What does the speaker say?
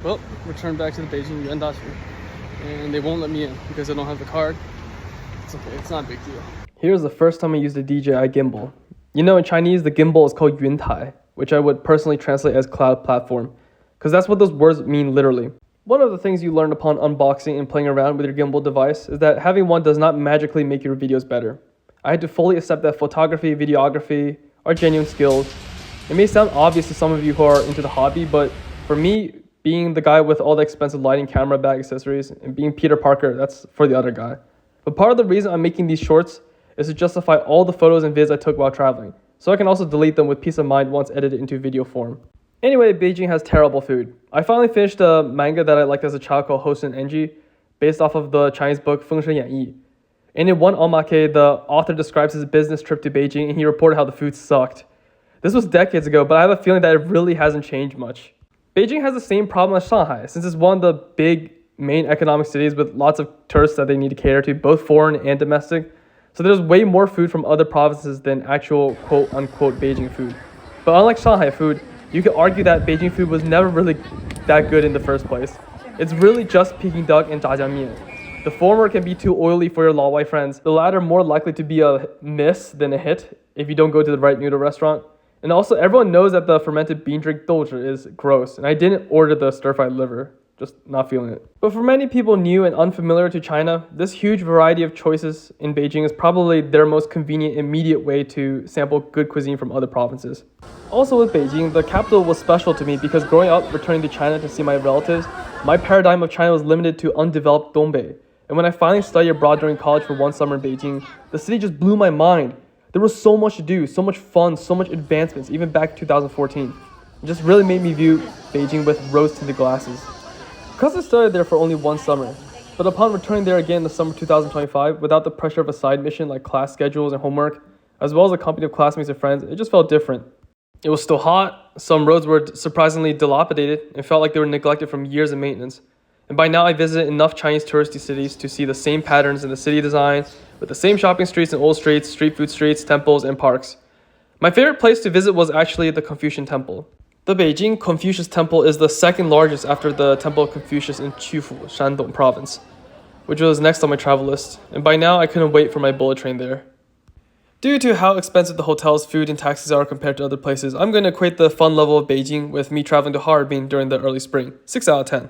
Well, returned back to the Beijing 大学 and they won't let me in because I don't have the card. It's okay, it's not a big deal. Here's the first time I used a DJI gimbal. You know, in Chinese, the gimbal is called 云台, which I would personally translate as cloud platform, because that's what those words mean literally. One of the things you learn upon unboxing and playing around with your gimbal device is that having one does not magically make your videos better. I had to fully accept that photography, videography are genuine skills. It may sound obvious to some of you who are into the hobby, but for me, being the guy with all the expensive lighting, camera, bag, accessories, and being Peter Parker, that's for the other guy. But part of the reason I'm making these shorts is to justify all the photos and vids I took while traveling, so I can also delete them with peace of mind once edited into video form. Anyway, Beijing has terrible food. I finally finished a manga that I liked as a child called Hosen Enji, based off of the Chinese book Feng Shen Yan Yi. And in one omake, the author describes his business trip to Beijing and he reported how the food sucked. This was decades ago, but I have a feeling that it really hasn't changed much. Beijing has the same problem as Shanghai, since it's one of the big main economic cities with lots of tourists that they need to cater to, both foreign and domestic. So there's way more food from other provinces than actual quote-unquote Beijing food. But unlike Shanghai food, you could argue that Beijing food was never really that good in the first place. It's really just Peking duck and jjajangmian. The former can be too oily for your Laowai friends. The latter more likely to be a miss than a hit if you don't go to the right noodle restaurant. And also, everyone knows that the fermented bean drink douji is gross, and I didn't order the stir-fried liver. Just not feeling it. But for many people new and unfamiliar to China, this huge variety of choices in Beijing is probably their most convenient, immediate way to sample good cuisine from other provinces. Also with Beijing, the capital was special to me because growing up returning to China to see my relatives, my paradigm of China was limited to undeveloped Dongbei. And when I finally studied abroad during college for one summer in Beijing, the city just blew my mind. There was so much to do, so much fun, so much advancements, even back in 2014. It just really made me view Beijing with rose-tinted glasses. Because I studied there for only one summer, but upon returning there again in the summer 2025, without the pressure of a side mission like class schedules and homework, as well as a company of classmates and friends, it just felt different. It was still hot, some roads were surprisingly dilapidated, and felt like they were neglected from years of maintenance. And by now I visited enough Chinese touristy cities to see the same patterns in the city design, with the same shopping streets and old streets, street food streets, temples, and parks. My favorite place to visit was actually the Confucian Temple. The Beijing Confucius Temple is the second largest after the Temple of Confucius in Qufu, Shandong province, which was next on my travel list, and by now I couldn't wait for my bullet train there. Due to how expensive the hotels, food, and taxis are compared to other places, I'm going to equate the fun level of Beijing with me traveling to Harbin during the early spring. 6 out of 10.